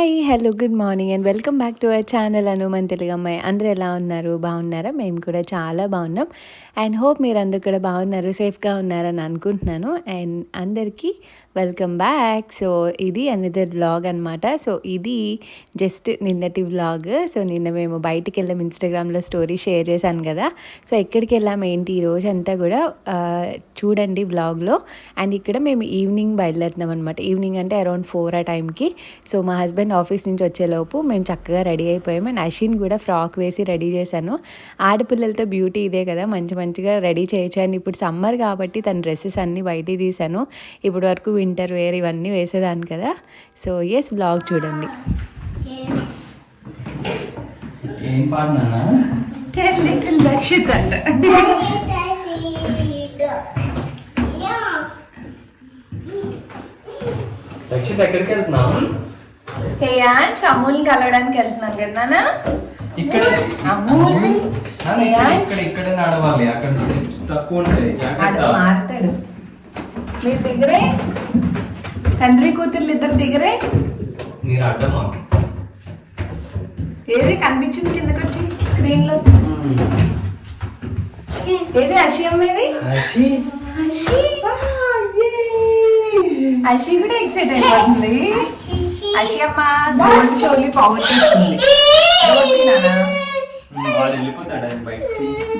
Hi hello good morning and welcome back to our channel అను మన తెలుగు అమ్మాయి. అందరూ ఎలా ఉన్నారు? బాగున్నారా? మేము కూడా చాలా బాగున్నాం అండ్ హోప్ మీరు అందరూ కూడా బాగున్నారు, సేఫ్గా ఉన్నారని అనుకుంటున్నాను. అండ్ అందరికీ వెల్కమ్ బ్యాక్. సో ఇది అనదర్ వ్లాగ్ అనమాట. సో ఇది జస్ట్ నిన్నటి వ్లాగ్. సో నిన్న మేము బయటికి వెళ్ళాం, ఇన్స్టాగ్రామ్లో స్టోరీ షేర్ చేశాను కదా. సో ఎక్కడికి వెళ్ళాం ఏంటి ఈ రోజు అంతా కూడా చూడండి వ్లాగ్లో. అండ్ ఇక్కడ మేము ఈవినింగ్ బయలుదేరుతున్నాం అనమాట. ఈవినింగ్ అంటే అరౌండ్ 4 ఆ టైంకి. సో మా హస్బెండ్ ఆఫీస్ నుంచి వచ్చేలోపు మేము చక్కగా రెడీ అయిపోయాము. అండ్ అశ్విన్ కూడా ఫ్రాక్ వేసి రెడీ చేశాను. ఆడపిల్లలతో బ్యూటీ ఇదే కదా, మంచిగా రెడీ చేయొచ్చు. అండ్ ఇప్పుడు సమ్మర్ కాబట్టి తన డ్రెస్సెస్ అన్నీ బయటికి తీసాను. ఇప్పుడు వరకు వింటర్ వేర్ ఇవన్నీ వేసేదాన్ని కదా. సో ఎస్ బ్లాగ్ చూడండి. ఎక్కడికి వెళ్తున్నాం? అమూల్ కలవడానికి వెళ్తున్నాం కదా. ఇక్కడ ఇక్కడ నడవాలి, అక్కడ స్టెప్స్ తక్కువ ఉంటాయి. మారుతాడు. మీరు దగ్గరే, తండ్రి కూతుర్లు ఇద్దరు దగ్గరే. మీరు అడ్డమా? ఏది కనిపించింది కిందకి వచ్చి స్క్రీన్ లో? ఏది అషి అమ్మేది? అషి కూడా ఎక్సైట్ అయిపోతుంది. అషి అమ్మ గోల్డ్ చోలి పోగొట్టేస్తుంది.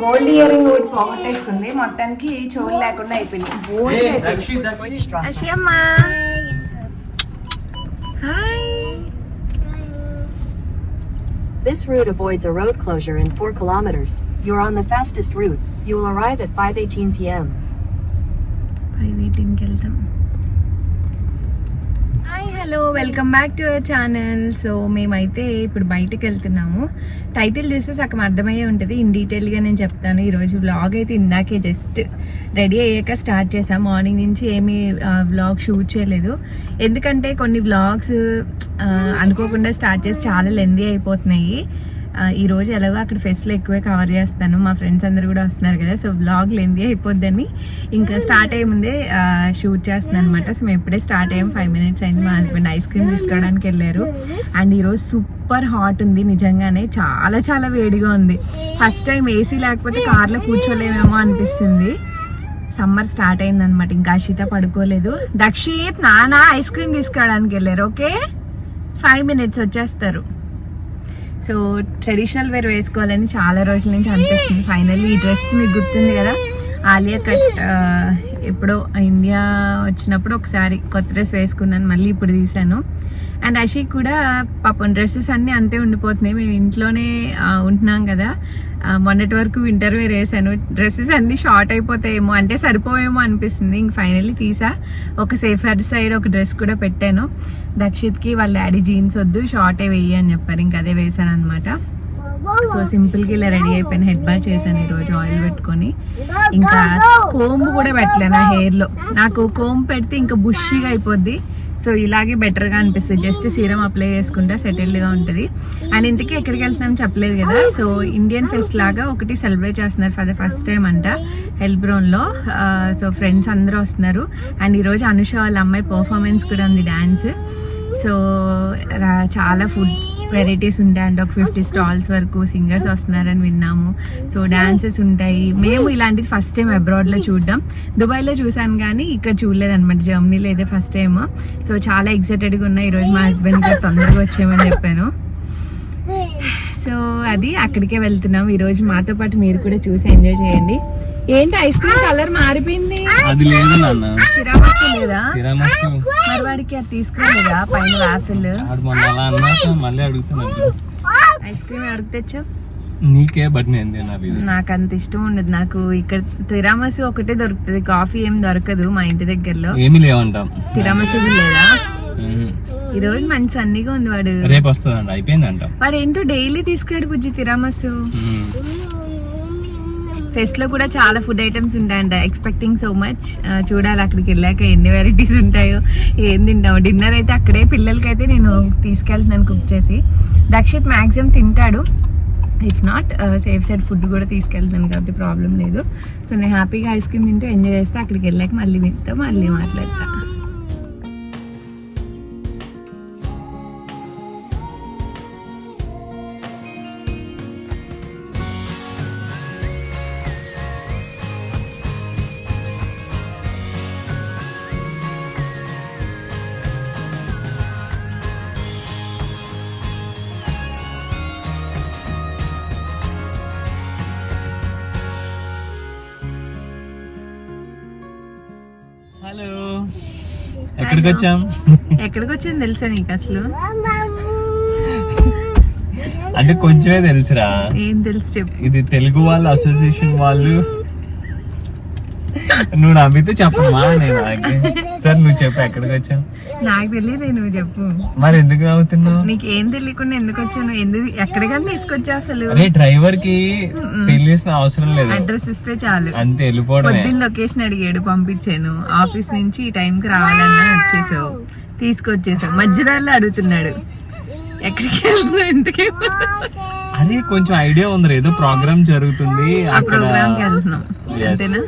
గోల్డ్ ఇయర్ రింగ్ ఒకటి పోగొట్టేసుకుంది. మొత్తానికి చోలు లేకుండా అయిపోయింది. అషి అమ్మ హాయ్. This route avoids a road closure in 4 kilometers. You're on the fastest route. You will arrive at 5:18 p.m. 5:18 కి వెళ్తాం. Hi hello welcome back to our channel. So మేమైతే ఇప్పుడు బయటకు వెళ్తున్నాము. టైటిల్ చూస్తే సగం అర్థమయ్యే ఉంటుంది. ఇన్ డీటెయిల్గా నేను చెప్తాను. ఈరోజు వ్లాగ్ అయితే ఇందాకే జస్ట్ రెడీ అయ్యాక స్టార్ట్ చేసాం. మార్నింగ్ నుంచి ఏమీ వ్లాగ్ షూట్ చేయలేదు. ఎందుకంటే కొన్ని వ్లాగ్స్ అనుకోకుండా స్టార్ట్ చేసి చాలా లెందీ అయిపోతున్నాయి. ఈరోజు ఎలాగో అక్కడ ఫెస్ట్లో ఎక్కువే కవర్ చేస్తాను. మా ఫ్రెండ్స్ అందరు కూడా వస్తున్నారు కదా. సో వ్లాగ్ లెందీ అయిపోద్దని ఇంకా స్టార్ట్ అయ్యే ముందే షూట్ చేస్తున్నాను అనమాట. సో మేము ఇప్పుడే స్టార్ట్ అయ్యాం. 5 minutes అయింది. మా హస్బెండ్ ఐస్ క్రీమ్ తీసుకోవడానికి వెళ్ళారు. అండ్ ఈరోజు సూపర్ హాట్ ఉంది, నిజంగానే చాలా చాలా వేడిగా ఉంది. ఫస్ట్ టైం ఏసీ లేకపోతే కార్లో కూర్చోలేమేమో అనిపిస్తుంది. సమ్మర్ స్టార్ట్ అయింది అనమాట. ఇంకా అషిత పడుకోలేదు. దక్షిత్ నాన్న ఐస్ క్రీమ్ తీసుకోవడానికి వెళ్ళారు. ఓకే 5 minutes వచ్చేస్తారు. సో ట్రెడిషనల్ వేర్ వేసుకోవాలని చాలా రోజుల నుంచి అనిపిస్తుంది. ఫైనల్లీ ఈ డ్రెస్ మీకు గుర్తుంది కదా, ఆలియా కట్ ఎప్పుడో ఇండియా వచ్చినప్పుడు ఒకసారి కొత్త డ్రెస్ వేసుకున్నాను, మళ్ళీ ఇప్పుడు తీసాను. అండ్ అషిక్ కూడా పాపం డ్రెస్సెస్ అన్నీ అంతే ఉండిపోతున్నాయి. మేము ఇంట్లోనే ఉంటున్నాం కదా, మొన్నటి వరకు వింటర్ వేర్ వేసాను. డ్రెస్సెస్ అన్నీ షార్ట్ అయిపోతాయేమో, అంటే సరిపోయేమో అనిపిస్తుంది. ఇంక ఫైనల్లీ తీసా. ఒక సేఫర్ సైడ్ ఒక డ్రెస్ కూడా పెట్టాను. దక్షిత్కి వాళ్ళ డాడీ జీన్స్ వద్దు, షార్టే వేయి అని చెప్పారు. ఇంక అదే వేసాను అనమాట. సో సింపుల్గా ఇలా రెడీ అయిపోయిన. హెడ్ బాత్ చేశాను ఈరోజు ఆయిల్ పెట్టుకొని. ఇంకా కోంబు కూడా పెట్టలేను నా హెయిర్లో. నాకు కోంబు పెడితే ఇంకా బుషీగా అయిపోద్ది. సో ఇలాగే బెటర్గా అనిపిస్తుంది. జస్ట్ సీరం అప్లై చేసుకుంటే సెటిల్డ్గా ఉంటుంది. అండ్ ఇంతకీ ఎక్కడికి వెళ్తున్నాం చెప్పలేదు కదా. సో ఇండియన్ ఫెస్ట్ లాగా ఒకటి సెలబ్రేట్ చేస్తున్నారు ఫర్ ద ఫస్ట్ టైం అంట హెల్బ్రోన్లో. సో ఫ్రెండ్స్ అందరూ వస్తున్నారు. అండ్ ఈరోజు అనుష వాళ్ళ అమ్మాయి పర్ఫార్మెన్స్ కూడా ఉంది, డ్యాన్స్. సో చాలా ఫుడ్ వెరైటీస్ ఉంటాయండి. ఒక 50 stalls వరకు సింగర్స్ వస్తున్నారని విన్నాము. సో డాన్సెస్ ఉంటాయి. మేము ఇలాంటిది ఫస్ట్ టైం అబ్రాడ్లో చూడడం. దుబాయ్లో చూసాను కానీ ఇక్కడ చూడలేదు అనమాట. జర్మనీలో ఇదే ఫస్ట్ టైం. సో చాలా ఎక్సైటెడ్గా ఉన్నా. ఈరోజు మా హస్బెండ్ గారు తొందరగా వచ్చేయమని చెప్పాను. సో అది అక్కడికే వెళ్తున్నాం ఈరోజు. మాతో పాటు మీరు కూడా చూసి ఎంజాయ్ చేయండి. ఏంటి ఐస్ క్రీమ్ కలర్ మారిపోయింది? అది లేదు నాన్న, తిరామస్సు లేదా? మరి వాడికి అది తీసుకోలేదా పైన వాఫిల్? మళ్ళీ అడుగుతున్నాను. ఐస్ క్రీమ్ ఎవరికి తెచ్చావు? నీకే, బట్ నేను నాకు అంత ఇష్టం ఉండదు. నాకు ఇక్కడ తిరామసు ఒకటే దొరుకుతుంది, కాఫీ ఏం దొరకదు మా ఇంటి దగ్గరలో. ఏమీ లేవంటాం. తిరామసు లేదా? ఈ రోజు మంచి సన్నీగా ఉంది. వాడు రేపు వస్తుందంట, అయిపోయిందంట. వాడు ఏంటో డైలీ తీసుకురాడు బుజ్జి తిరామసు. ఫెస్ట్ లో కూడా చాలా ఫుడ్ ఐటమ్స్ ఉంటాయంట. Expecting so much. చూడాలి అక్కడికి వెళ్ళాక ఎన్ని వెరైటీస్ ఉంటాయో, ఏం తింటాము. డిన్నర్ అయితే అక్కడే. పిల్లలకైతే నేను తీసుకెళ్తున్నాను కుక్ చేసి. దక్షిత్ మ్యాక్సిమం తింటాడు. If not safe side food కూడా తీసుకెళ్తాను కాబట్టి ప్రాబ్లం లేదు. సో నేను హ్యాపీగా ఐస్ క్రీమ్ తింటూ ఎంజాయ్ చేస్తా. అక్కడికి వెళ్ళాక మళ్ళీ వింటా, మళ్ళీ మాట్లాడతా. ఎక్కడికి వచ్చాం? ఎక్కడికి వచ్చింది తెలుసా నీకు అసలు? అంటే కొంచెమే తెలుసురా. ఏం తెలుసు చెప్పు. ఇది తెలుగు వాళ్ళ అసోసియేషన్ వాళ్ళు. నువ్వు నమ్మితే చెప్పమ్మా. నేను సార్ నువ్వు చెప్పు ఎక్కడికి వచ్చావు? నాకు తెలియలే, నువ్వు చెప్పు. మరి ఎందుకు నవ్వుతున్నావు? నీకు ఏం తెలియకుండా ఎందుకు వచ్చాను? ఎందుకు ఎక్కడికన్నా తీసుకొచ్చా అసలు? అరే డ్రైవర్ కి తెలిసిన అవసరం లేదు, అడ్రస్ ఇస్తే చాలు, అంతే వెళ్ళిపోవడమే. పొద్దున్న లొకేషన్ అడిగాడు, పంపించాను. ఆఫీస్ నుంచి ఈ టైం కి రావాలన్నా వచ్చేసావు, తీసుకొచ్చేసావు. మధ్యదారిలో అడుగుతున్నాడు ఎక్కడికి వెళ్తున్నావు ఇంతకీ. అరే కొంచెం ఐడియా ఉంది, ఏదో ప్రోగ్రామ్ జరుగుతుంది ఆ ప్రోగ్రామ్ కి వెళ్తున్నాం అంతేనా?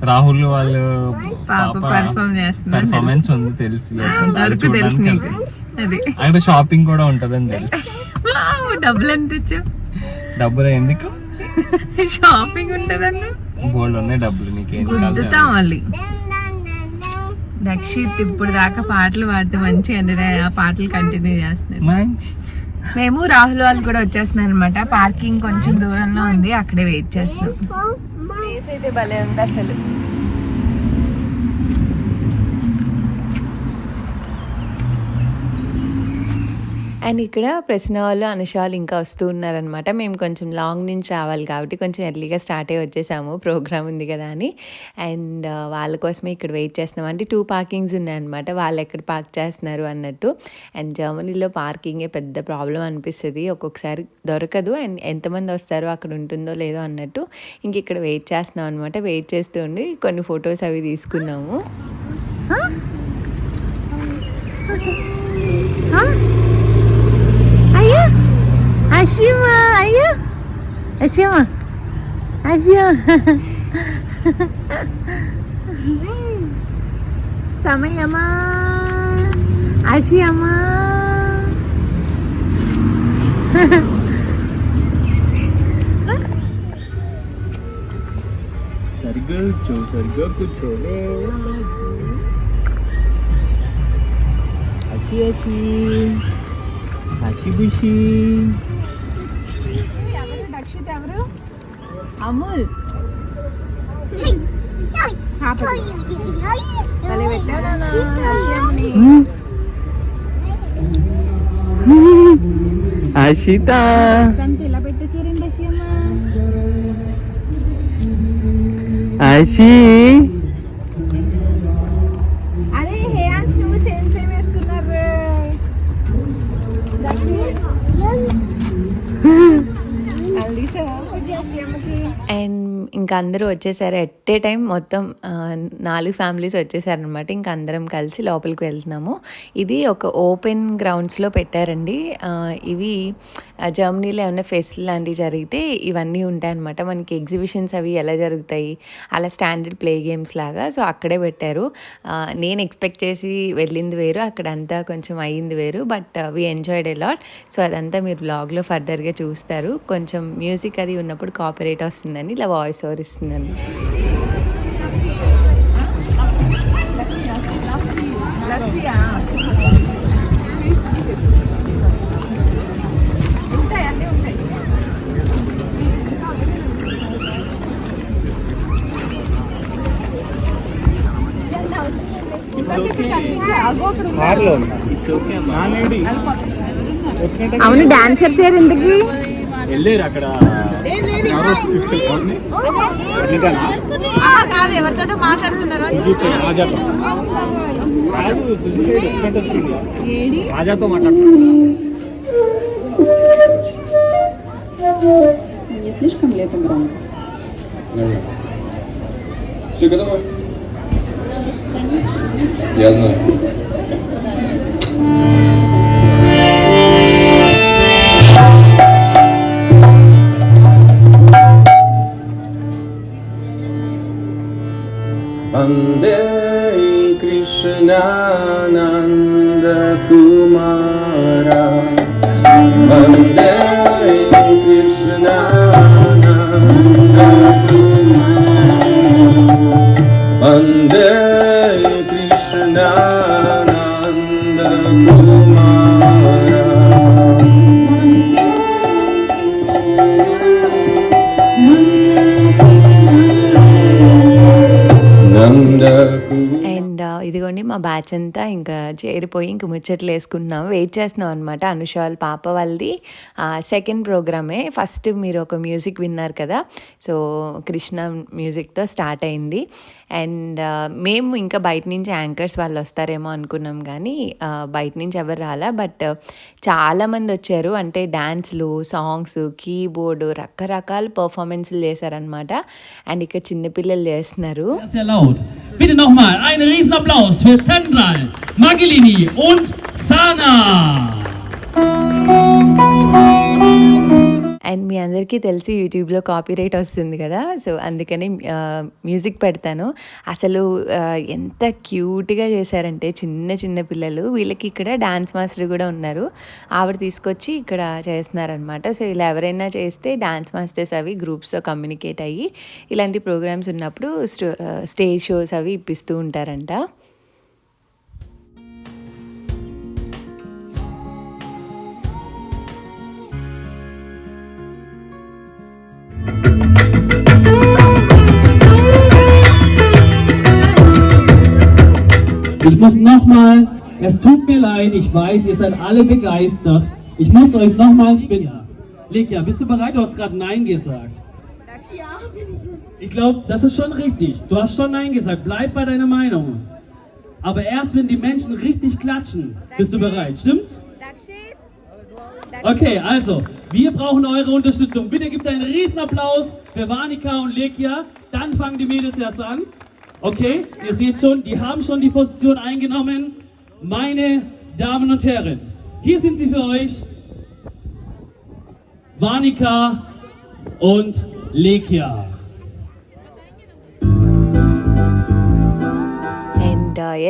రాహుల్ వాళ్ళు పాప పర్ఫార్మ్ చేస్తున్నారు, పర్ఫార్మెన్స్ ఉంది తెలుసు. అంతవరకు తెలుసు నీకు. అది అక్కడ షాపింగ్ కూడా ఉంటదని తెలుసు. డబ్బులు ఎంత ఇచ్చావు? డబ్బులు ఎందుకు? షాపింగ్ ఉంటదన్న బోల్డ్ ఉన్నాయి డబ్బులు, నీకేం గుద్దుతాం మళ్ళీ. దక్షిత్ ఇప్పుడు దాకా పాటలు పాడితే మంచి అంటే ఆ పాటలు కంటిన్యూ చేస్తున్నారు. మంచి. మేము రాహుల్ వాళ్ళు కూడా వచ్చేస్తున్నారు అనమాట. పార్కింగ్ కొంచెం దూరంలో ఉంది, అక్కడే వెయిట్ చేస్తున్నాం. ప్లేస్ అయితే భలే ఉంది అసలు. అండ్ ఇక్కడ ప్రశ్న వాళ్ళు అనుష వాళ్ళు ఇంకా వస్తూ ఉన్నారనమాట. మేము కొంచెం లాంగ్ నుంచి రావాలి కాబట్టి కొంచెం ఎర్లీగా స్టార్ట్ అయ్యి వచ్చేసాము, ప్రోగ్రామ్ ఉంది కదా అని. అండ్ వాళ్ళ కోసమే ఇక్కడ వెయిట్ చేస్తున్నాం. అంటే 2 పార్కింగ్స్ ఉన్నాయన్నమాట, వాళ్ళు ఎక్కడ పార్క్ చేస్తున్నారు అన్నట్టు. అండ్ జర్మనీలో పార్కింగే పెద్ద ప్రాబ్లం అనిపిస్తుంది, ఒక్కొక్కసారి దొరకదు. అండ్ ఎంతమంది వస్తారో అక్కడ ఉంటుందో లేదో అన్నట్టు ఇంక ఇక్కడ వెయిట్ చేస్తున్నాం అనమాట. వెయిట్ చేస్తూ ఉండి కొన్ని ఫొటోస్ అవి తీసుకున్నాము. అయ్యో అశ్యమా, అయ్యో అశ్యమా, అశ్యమా సమయమా, అశ్యమా. సరిగ్గా కూర్చో, సరిగ్గా కూర్చో. అసి అసి హషిబుషి. దక్షిత్ ఎవరు? అమూల్. అషిత ఇలా పెట్టేసారండి అషియమ్మ. అషి. అరే హేయాన్స్ నువ్వు సేమ్ సేమ్ వేసుకున్నారు. అండ్ ఇంకా అందరూ వచ్చేసారు ఎట్ ఏ టైం. మొత్తం 4 ఫ్యామిలీస్ వచ్చేసారనమాట. ఇంకా అందరం కలిసి లోపలికి వెళ్తున్నాము. ఇది ఒక ఓపెన్ గ్రౌండ్స్లో పెట్టారండి. ఇవి జర్మనీలో ఏమైనా ఫెస్ట్ లాంటివి జరిగితే ఇవన్నీ ఉంటాయన్నమాట. మనకి ఎగ్జిబిషన్స్ అవి ఎలా జరుగుతాయి అలా స్టాండర్డ్ ప్లే గేమ్స్ లాగా. సో అక్కడే పెట్టారు. నేను ఎక్స్పెక్ట్ చేసి వెళ్ళింది వేరు, అక్కడ అంతా కొంచెం అయ్యింది వేరు. But we enjoyed a lot. So అదంతా మీరు బ్లాగ్లో ఫర్దర్గా చూస్తారు. కొంచెం మ్యూజిక్ అది ఉన్నప్పుడు కాపీరైట్ వస్తుందని ఇలా వాయిస్ ఓవర్ ఇస్తుందండి. అవును డాన్సర్స్ ఎందుకు వెళ్ళారు అక్కడ? ఎవరితో మాట్లాడుతున్నారు? రాజాతో మాట్లాడుతున్నారు. Слишком ли это громко? Все готовы? Я знаю. Vande Krishna Nanda Kumara, Vande Krishna Nanda Kumara, Vande Krishna Nanda Kumara. Batch అంతా ఇంకా చేరిపోయి ఇంక ముచ్చట్లు వేసుకుంటున్నాము, వెయిట్ చేస్తున్నాం అనమాట. అనుష వాళ్ళ పాప వాళ్ళది సెకండ్ ప్రోగ్రామే. ఫస్ట్ మీరు ఒక మ్యూజిక్ విన్నారు కదా, సో కృష్ణ మ్యూజిక్తో స్టార్ట్ అయింది. అండ్ మేము ఇంకా బయట నుంచి యాంకర్స్ వాళ్ళు వస్తారేమో అనుకున్నాం, కానీ బయట నుంచి ఎవరు రాలా. బట్ చాలామంది వచ్చారు, అంటే డ్యాన్స్లు, సాంగ్స్, కీబోర్డు, రకరకాల పర్ఫార్మెన్స్లు చేశారనమాట. అండ్ ఇక్కడ చిన్నపిల్లలు చేస్తున్నారు. Sehr laut. Bitte nochmal einen riesen Applaus für Tendral, Magilini und Sana. And మీ అందరికీ తెలిసి యూట్యూబ్లో కాపీరైట్ వస్తుంది కదా, సో అందుకని మ్యూజిక్ పెడతాను. అసలు ఎంత క్యూట్గా చేశారంటే చిన్న చిన్న పిల్లలు. వీళ్ళకి ఇక్కడ డాన్స్ మాస్టర్ కూడా ఉన్నారు, ఆవిడ తీసుకొచ్చి ఇక్కడ చేస్తున్నారనమాట. సో ఇలా ఎవరైనా చేస్తే డాన్స్ మాస్టర్స్ అవి గ్రూప్స్తో కమ్యూనికేట్ అయ్యి ఇలాంటి ప్రోగ్రామ్స్ ఉన్నప్పుడు స్టేజ్ షోస్ అవి ఇప్పిస్తూ ఉంటారంట. Ich muss nochmal, es tut mir leid, ich weiß, ihr seid alle begeistert. Ich muss euch nochmals bitten. Lekia, bist du bereit? Du hast gerade Nein gesagt. Ja, bin ich. Ich glaube, das ist schon richtig. Du hast schon Nein gesagt. Bleib bei deiner Meinung. Aber erst wenn die Menschen richtig klatschen, bist du bereit. Stimmt's? Okay, also, wir brauchen eure Unterstützung. Bitte gebt einen riesen Applaus für Vanika und Lekia. Dann fangen die Mädels erst an. Okay, ihr seht schon, die haben schon die Position eingenommen. Meine Damen und Herren, hier sind sie für euch. Vanika und Lekia.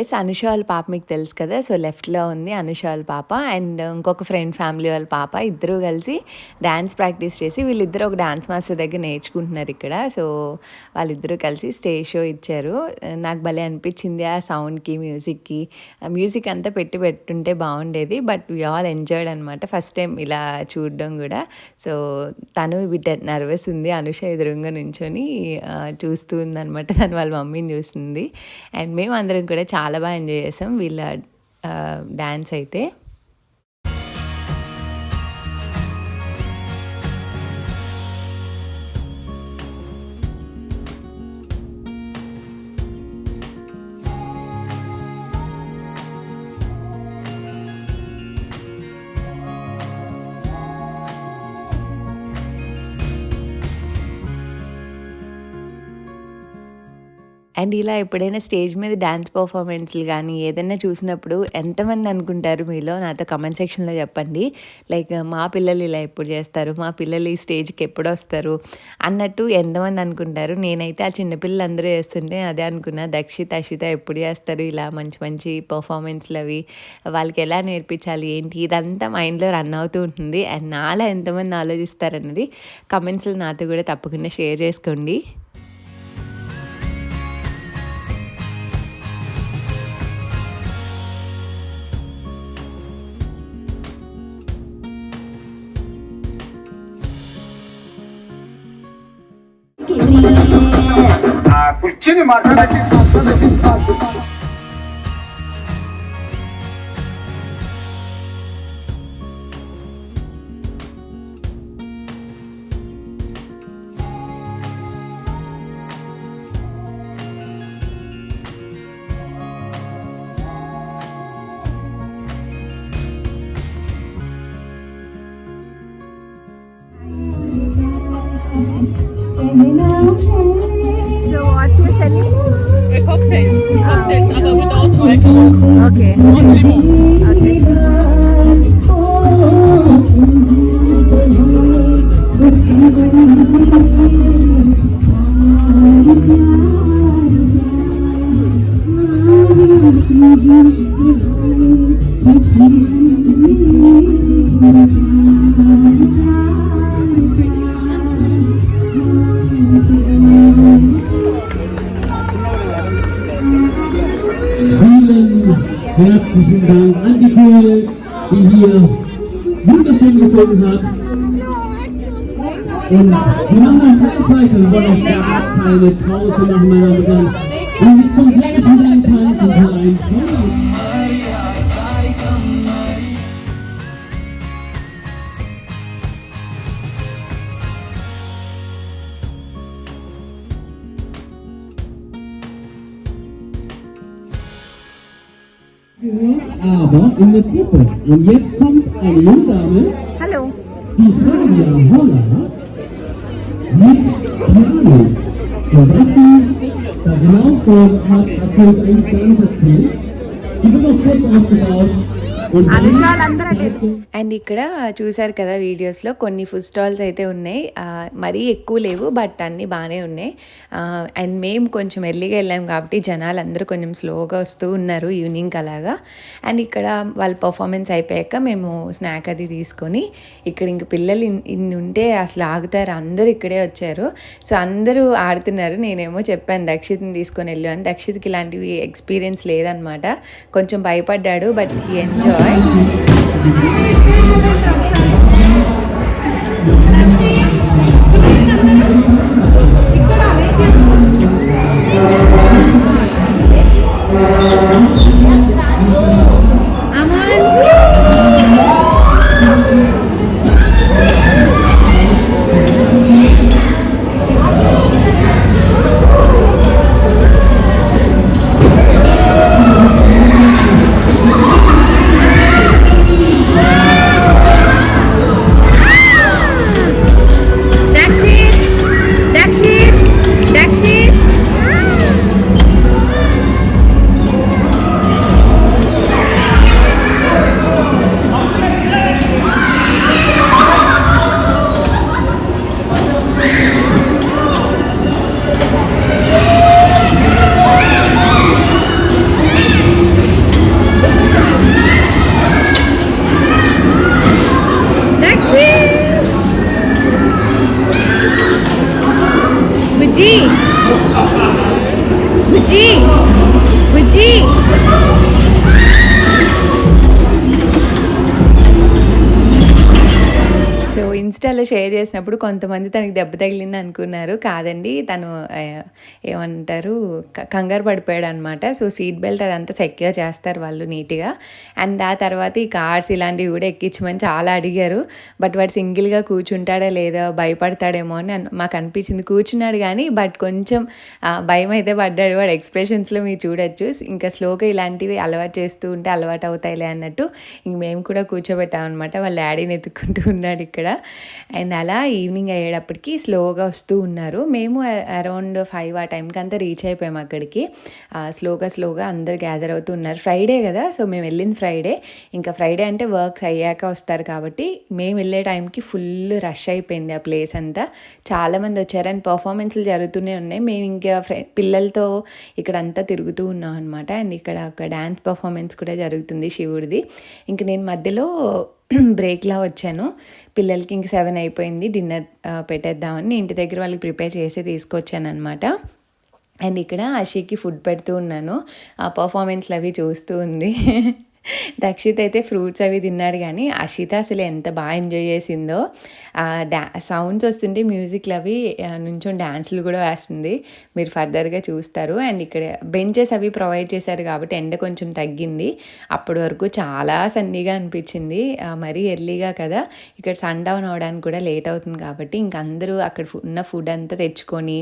Yes, Anusha వాళ్ళ పాప మీకు తెలుసు కదా, so లెఫ్ట్లో ఉంది అనుష వాళ్ళ పాప. And ఇంకొక ఫ్రెండ్ ఫ్యామిలీ వాళ్ళ పాప, ఇద్దరు కలిసి డ్యాన్స్ ప్రాక్టీస్ చేసి వీళ్ళిద్దరు ఒక డ్యాన్స్ మాస్టర్ దగ్గర నేర్చుకుంటున్నారు ఇక్కడ. సో వాళ్ళిద్దరూ కలిసి స్టేజ్ షో ఇచ్చారు. నాకు భలే అనిపించింది ఆ సౌండ్కి, మ్యూజిక్కి. మ్యూజిక్ అంతా పెట్టుంటే బాగుండేది, బట్ వీ ఆల్ ఎంజాయ్డ్ అనమాట. ఫస్ట్ టైం ఇలా చూడడం కూడా. సో తను బిడ్డ నర్వస్ ఉంది, అనుష ఎదురుగా నుంచొని చూస్తూ ఉందనమాట, తను వాళ్ళ మమ్మీని చూస్తుంది. అండ్ మేము అందరం కూడా చాలా బాగా ఎంజాయ్ చేసాం వీళ్ళ డ్యాన్స్ అయితే. అండ్ ఇలా ఎప్పుడైనా స్టేజ్ మీద డ్యాన్స్ పర్ఫార్మెన్స్లు కానీ ఏదైనా చూసినప్పుడు ఎంతమంది అనుకుంటారు మీలో, నాతో కమెంట్ సెక్షన్లో చెప్పండి. లైక్ మా పిల్లలు ఇలా ఎప్పుడు చేస్తారు, మా పిల్లలు ఈ స్టేజ్కి ఎప్పుడు వస్తారు అన్నట్టు ఎంతమంది అనుకుంటారు. నేనైతే ఆ చిన్నపిల్లలు అందరూ చేస్తుంటే అదే అనుకున్నా, దక్షిత్ అషిత ఎప్పుడు చేస్తారు ఇలా మంచి మంచి పర్ఫార్మెన్స్లు అవి, వాళ్ళకి ఎలా నేర్పించాలి ఏంటి, ఇదంతా మైండ్లో రన్ అవుతూ ఉంటుంది. అండ్ నాలా ఎంతమంది ఆలోచిస్తారన్నది కమెంట్స్లో నాతో కూడా తప్పకుండా షేర్ చేసుకోండి. కూర్చొని మాట్లాడకి So what's your selling? Cocktails, aber without alcohol. Okay. Und Limon. Okay. Herzlichen Dank an die Chöre, die hier wunderschön gesungen hat. Und wir machen dann gleich weiter. Wir wollen auch gar keine Pause machen, meine Damen und Herren. Und jetzt kommt gleich wieder ein Tanz und ein Tanz. Aber in der Gruppe. Und jetzt kommt eine junge Dame, hello die Flavia Holler, mit Piano. Und was sie da genau vorhat, hat sie uns eigentlich gar nicht erzählt. Die wird noch kurz aufgebaut. Und and ఇక్కడ చూసారు కదా వీడియోస్లో కొన్ని food stalls అయితే ఉన్నాయి, మరీ ఎక్కువ లేవు బట్ అన్నీ బాగానే ఉన్నాయి. అండ్ మేము కొంచెం ఎర్లీగా వెళ్ళాం కాబట్టి జనాలు అందరూ కొంచెం స్లోగా వస్తూ ఉన్నారు ఈవినింగ్ అలాగా. అండ్ ఇక్కడ వాళ్ళ పర్ఫార్మెన్స్ అయిపోయాక మేము స్నాక్ అది తీసుకొని ఇక్కడ ఇంక పిల్లలు ఇన్ని ఉంటే అసలు ఆగుతారు, అందరూ ఇక్కడే వచ్చారు. సో అందరూ ఆడుతున్నారు. నేనేమో చెప్పాను దక్షిత్ని తీసుకొని వెళ్ళు అని. దక్షిత్కి ఇలాంటివి ఎక్స్పీరియన్స్ లేదనమాట, కొంచెం భయపడ్డాడు బట్ హీ ఎంజాయ్. సో ఇన్స్టాలో షేర్ చేసినప్పుడు కొంతమంది తనకి దెబ్బ తగిలింది అనుకున్నారు. కాదండి, తను ఏమంటారు కంగారు పడిపోయాడు అనమాట. సో సీట్ బెల్ట్ అదంతా సెక్యూర్ చేస్తారు వాళ్ళు నీట్గా. అండ్ ఆ తర్వాత ఈ కార్స్ ఇలాంటివి కూడా ఎక్కించమని చాలా అడిగారు. బట్ వాడు సింగిల్గా కూర్చుంటాడా లేదా, భయపడతాడేమో అని మాకు అనిపించింది. కూర్చున్నాడు కానీ బట్ కొంచెం భయం అయితే పడ్డాడు. వాడు ఎక్స్ప్రెషన్స్లో మీరు చూడొచ్చు. ఇంకా స్లోగా ఇలాంటివి అలవాటు చేస్తూ ఉంటే అలవాటు అవుతాయిలే అన్నట్టు ఇంక మేము కూడా కూర్చోబెట్టాం అనమాట. వాళ్ళ డాడీని ఎత్తుక్కుంటూ ఉన్నాడు ఇక్కడ. అండ్ అలా ఈవినింగ్ అయ్యేటప్పటికి స్లోగా వస్తూ ఉన్నారు. మేము అరౌండ్ 5 ఆ టైంకి అంతా రీచ్ అయిపోయాము అక్కడికి. స్లోగా అందరు గ్యాదర్ అవుతూ ఉన్నారు. ఫ్రైడే కదా, సో మేము వెళ్ళింది ఫ్రైడే. ఇంకా ఫ్రైడే అంటే వర్క్స్ అయ్యాక వస్తారు కాబట్టి మేము వెళ్ళే టైంకి ఫుల్ రష్ అయిపోయింది ఆ ప్లేస్ అంతా. చాలామంది వచ్చారు అండ్ పర్ఫార్మెన్స్లు జరుగుతూనే ఉన్నాయి. మేము ఇంకా పిల్లలతో ఇక్కడ అంతా తిరుగుతూ ఉన్నాం అనమాట. అండ్ ఇక్కడ ఒక డ్యాన్స్ పర్ఫార్మెన్స్ కూడా జరుగుతుంది శివుడిది. ఇంక నేను మధ్యలో బ్రేక్లా వచ్చాను. పిల్లలకి ఇంక 7 అయిపోయింది, డిన్నర్ పెట్టేద్దామని ఇంటి దగ్గర వాళ్ళకి ప్రిపేర్ చేసి తీసుకొచ్చాను అనమాట. అండ్ ఇక్కడ ఆషికి ఫుడ్ పెడుతూ ఉన్నాను. ఆ పర్ఫార్మెన్స్లు అవి చూస్తూ ఉంది. దక్షిత్ అయితే ఫ్రూట్స్ అవి తిన్నాడు కానీ అషిత అసలు ఎంత బాగా ఎంజాయ్ చేసిందో. సౌండ్స్ వస్తుంటే మ్యూజిక్లు అవి నుంచొని డ్యాన్స్లు కూడా వేస్తుంది, మీరు ఫర్దర్గా చూస్తారు. అండ్ ఇక్కడ బెంచెస్ అవి ప్రొవైడ్ చేశారు కాబట్టి ఎండ కొంచెం తగ్గింది. అప్పటి వరకు చాలా సన్నీగా అనిపించింది, మరీ ఎర్లీగా కదా, ఇక్కడ సన్ డౌన్ అవడానికి కూడా లేట్ అవుతుంది కాబట్టి ఇంక అందరూ అక్కడ ఉన్న ఫుడ్ అంతా తెచ్చుకొని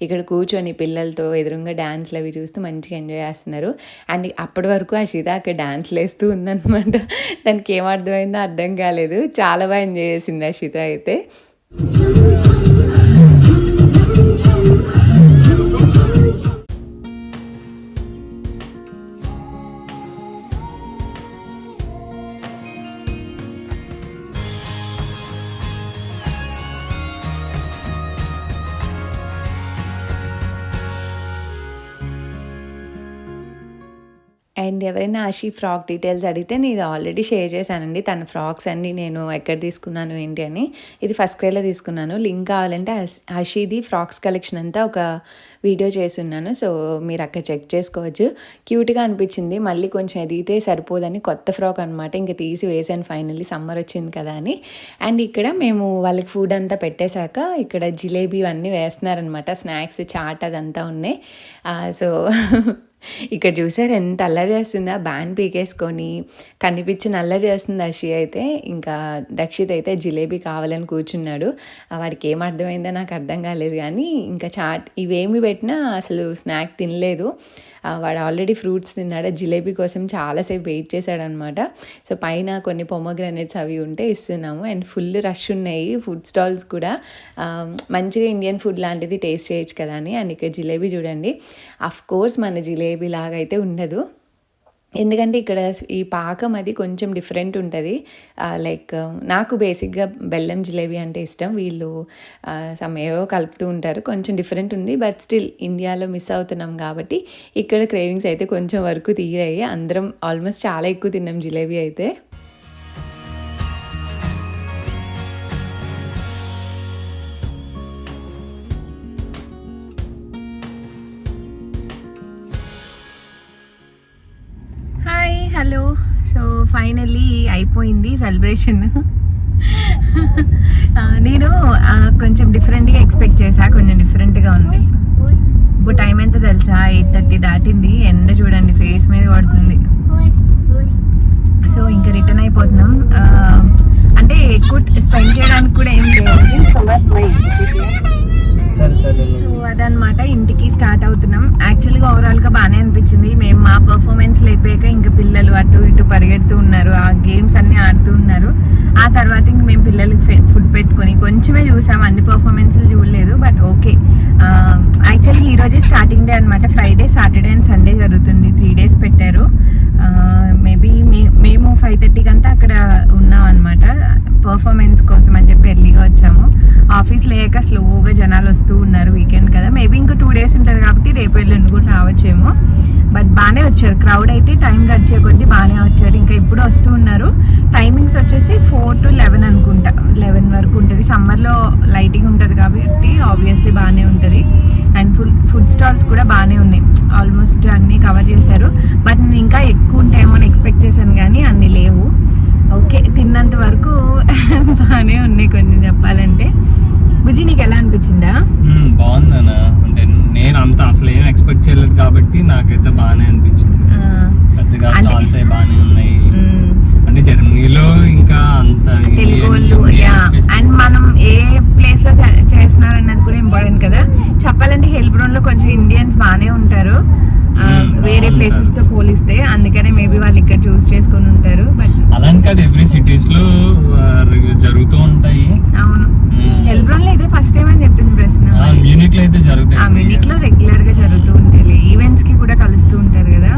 ఇక్కడ కూర్చొని పిల్లలతో ఎదురుగా డ్యాన్స్లు అవి చూస్తూ మంచిగా ఎంజాయ్ చేస్తున్నారు. అండ్ అప్పటి వరకు అషిత అక్కడ డ్యాన్స్లు వేస్తూ ఉందన్నమాట. దానికి ఏం అర్థమైందో అర్థం కాలేదు, చాలా బాగా ఎంజాయ్ చేసింది అషిత అయితే. అండ్ ఎవరైనా ఆషి ఫ్రాక్ డీటెయిల్స్ అడిగితే నేను ఇది ఆల్రెడీ షేర్ చేశానండి. తన ఫ్రాక్స్ అన్నీ నేను ఎక్కడ తీసుకున్నాను ఏంటి అని. ఇది ఫస్ట్ క్రైలో తీసుకున్నాను. లింక్ కావాలంటే ఆషిది ఫ్రాక్స్ కలెక్షన్ అంతా ఒక వీడియో చేస్తున్నాను. సో మీరు అక్కడ చెక్ చేసుకోవచ్చు. క్యూట్గా అనిపించింది. మళ్ళీ కొంచెం ఎదిగితే సరిపోదని కొత్త ఫ్రాక్ అనమాట. ఇంకా తీసి వేసాను ఫైనల్లీ, సమ్మర్ వచ్చింది కదా అని. అండ్ ఇక్కడ మేము వాళ్ళకి ఫుడ్ అంతా పెట్టేశాక ఇక్కడ జిలేబీ అన్నీ వేస్తున్నారనమాట. స్నాక్స్, చాట్ అదంతా ఉన్నాయి. సో ఇక్కడ చూసారు ఎంత అల్లరి చేస్తుందా, బ్యాండ్ పీకేసుకొని కనిపించిన అల్లరి చేస్తుంది ఆషి అయితే. ఇంకా దక్షిత్ అయితే జిలేబీ కావాలని కూర్చున్నాడు. వాడికి ఏం అర్థమైందో నాకు అర్థం కాలేదు, కానీ ఇంకా చాట్ ఇవేమి పెట్టినా అసలు స్నాక్ తినలేదు. వాడు ఆల్రెడీ ఫ్రూట్స్ తిన్నాడు. జిలేబీ కోసం చాలాసేపు వెయిట్ చేశాడనమాట. సో పైన కొన్ని పొమోగ్రానేట్స్ అవి ఉంటే ఇస్తున్నాము. అండ్ ఫుల్ రష్ ఉన్నాయి ఫుడ్ స్టాల్స్ కూడా. మంచిగా ఇండియన్ ఫుడ్ లాంటిది టేస్ట్ చేయొచ్చు కదా అని. అండ్ ఇక్కడ జిలేబీ చూడండి, అఫ్ కోర్స్ మన జిలేబీ లాగా అయితే ఉండదు, ఎందుకంటే ఇక్కడ ఈ పాకం అది కొంచెం డిఫరెంట్ ఉంటుంది. లైక్ నాకు బేసిక్గా బెల్లం జిలేబీ అంటే ఇష్టం. వీళ్ళు ఏవో కలుపుతూ ఉంటారు, కొంచెం డిఫరెంట్ ఉంది. బట్ స్టిల్ ఇండియాలో మిస్ అవుతున్నాం కాబట్టి ఇక్కడ క్రేవింగ్స్ అయితే కొంచెం వరకు తీరాయి. అందరం ఆల్మోస్ట్ చాలా ఎక్కువ తిన్నాం జిలేబీ అయితే. Hi, hello. సో ఫైనల్లీ అయిపోయింది సెలబ్రేషన్. నేను కొంచెం డిఫరెంట్గా ఎక్స్పెక్ట్ చేశా, కొంచెం డిఫరెంట్గా ఉంది. ఇప్పుడు టైం ఎంత తెలుసా? 8:30 దాటింది. ఎండ చూడండి ఫేస్ మీద కొడుతుంది. సో ఇంకా రిటర్న్ అయిపోతున్నాం. అంటే ఎక్కువ స్పెండ్ చేయడానికి కూడా ఏం లేదు. సో అదనమాట, ఇంటికి స్టార్ట్ అవుతున్నాం. యాక్చువల్గా ఓవరాల్గా బాగానే అనిపించింది. మేము మా పర్ఫార్మెన్స్ లేపాక ఇంకా పిల్లలు అటు ఇటు పరిగెడుతూ ఉన్నారు, ఆ గేమ్స్ అన్నీ ఆడుతూ ఉన్నారు. ఆ తర్వాత ఇంక మేము పిల్లలకి ఫుడ్ పెట్టుకొని కొంచెమే చూసాం, అన్ని పర్ఫార్మెన్స్లు చూడలేదు. బట్ ఓకే, యాక్చువల్గా ఈరోజే స్టార్టింగ్ డే అనమాట. ఫ్రైడే, సాటర్డే అండ్ సండే జరుగుతుంది. 3 days పెట్టారు. మేబీ మేము 5:30 అంతా అక్కడ ఉన్నాం అనమాట పర్ఫార్మెన్స్ కోసం అని చెప్పి ఎర్లీగా వచ్చాము. ఆఫీస్ లేక స్లోగా జనాలు వస్తూ ఉన్నారు, వీకెండ్ కదా. మేబీ ఇంకో 2 days ఉంటుంది కాబట్టి రేపు ఎల్లుండి కూడా రావచ్చేమో. బట్ బాగానే వచ్చారు. క్రౌడ్ అయితే టైం గడిచే కొద్దీ బాగానే వచ్చారు. ఇంకా ఇప్పుడు వస్తూ ఉన్నారు. టైమింగ్స్ వచ్చేసి 4 to 11 అనుకుంటా, 11 వరకు ఉంటుంది. సమ్మర్లో లైటింగ్ ఉంటుంది కాబట్టి ఆబ్వియస్లీ బాగానే ఉంటుంది. అండ్ ఫుడ్ స్టాల్స్ కూడా బాగానే ఉన్నాయి, ఆల్మోస్ట్ అన్నీ కవర్ చేశారు. బట్ నేను ఇంకా ఎక్కువ ఉంటాయేమో అని ఎక్స్పెక్ట్ చేశాను, కానీ అన్నీ లేవు. ఓకే, తిన్నంత వరకు బాగానే ఉన్నాయి కొంచెం చెప్పాలంటే. బుజ్జి, నీకు ఎలా అనిపించిందా? బాగుందనా, అంటే నేను అంత అసలు ఏం ఎక్స్పెక్ట్ చేయలేదు కాబట్టి నాకైతే బాగానే అనిపించింది. పెద్దగా స్టాల్స్ బాగానే ఉన్నాయి. అంటే జర్మనీలో ఇంకా అంత తెలుగు వాళ్ళు, అండ్ మనం ఏ ప్లేస్ లో చేస్తున్నారు అన్నది కూడా ఇంపార్టెంట్ కదా. చెప్పాలంటే హెల్బ్రోన్ లో కొంచెం ఇండియన్స్ బాగానే ఉంటారు వేరే ప్లేసెస్ తో పోలిస్తే, అందుకనే మేబీ వాళ్ళు ఇక్కడ చూస్ చేసుకుని ఉంటారు. బట్ అలానే కాదు, ఎవ్రీ సిటీస్ లో జరుగుతూ ఉంటాయి. అవును, హెల్బ్రోన్ లో ఇదే ఫస్ట్ టైం అని చెప్పింది ప్రశ్న. మ్యూనిక్ లో అయితే జరుగుతాయి, మ్యూనిక్ లో రెగ్యులర్ గా జరుగుతూ ఉంటాయి, ఈవెంట్స్ కి కూడా కలుస్తూ ఉంటారు కదా.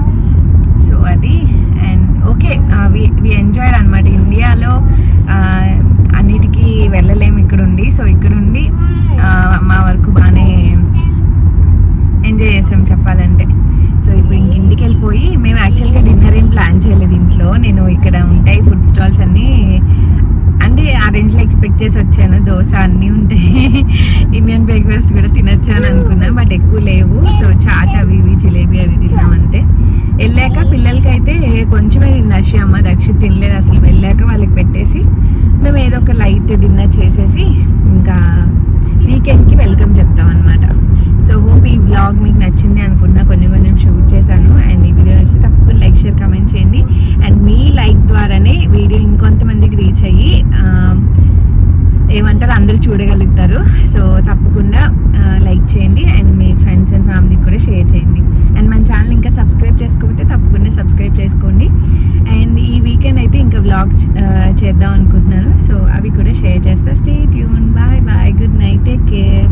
సో అది. అండ్ ఓకే, వి ఎంజాయ్డ్ అనమాట. ఇండియాలో అన్నిటికీ వెళ్ళలేము ఇక్కడ ఉండి. సో ఇక్కడ ఉండి మా వరకు బాగానే ఎంజాయ్ చేసాం చెప్పాలంటే. సో ఇప్పుడు ఇంటికి వెళ్ళిపోయి, మేము యాక్చువల్గా డిన్నర్ ఏం ప్లాన్ చేయలేదు ఇంట్లో. నేను ఇక్కడ ఉంటాయి ఫుడ్ స్టాల్స్ అన్నీ, అంటే ఆ రేంజ్లో ఎక్స్పెక్ట్ చేసి వచ్చాను. దోశ అన్నీ ఉంటాయి, ఇండియన్ బ్రేక్ఫాస్ట్ కూడా తినొచ్చు అని అనుకున్నా, బట్ ఎక్కువ లేవు. సో చాట్ అవి ఇవి జిలేబీ అవి తిన్నాం అంతే. వెళ్ళాక పిల్లలకైతే కొంచెమే తిన్నషి, అమ్మ దక్షిత్ తినలేదు అసలు. వెళ్ళాక వాళ్ళకి పెట్టేసి మేము ఏదో ఒక లైట్ డిన్నర్ చేసేసి ఇంకా వీకెండ్కి వెల్కమ్ చెప్తాం అనమాట. సో హోప్ ఈ వ్లాగ్ మీకు నచ్చింది అనుకున్నా. కొంచెం షూట్ చేశాను. అండ్ ఈ వీడియో నచ్చితే తప్పకుండా లైక్, షేర్, కమెంట్ చేయండి. అండ్ మీ లైక్ ద్వారానే వీడియో ఇంకొంతమందికి రీచ్ అయ్యి ఏమంటారు అందరూ చూడగలుగుతారు. సో తప్పకుండా లైక్ చేయండి అండ్ మీ ఫ్రెండ్స్ అండ్ ఫ్యామిలీకి కూడా షేర్ చేయండి. అండ్ మన ఛానల్ ఇంకా సబ్స్క్రైబ్ చేసుకోకపోతే తప్పకుండా సబ్స్క్రైబ్ చేసుకోండి. అండ్ ఈ వీకెండ్ అయితే ఇంకా వ్లాగ్ చేద్దాం అనుకుంటున్నాను. సో అవి కూడా షేర్ చేస్తా. Stay tune. Bye bye, good night, take care.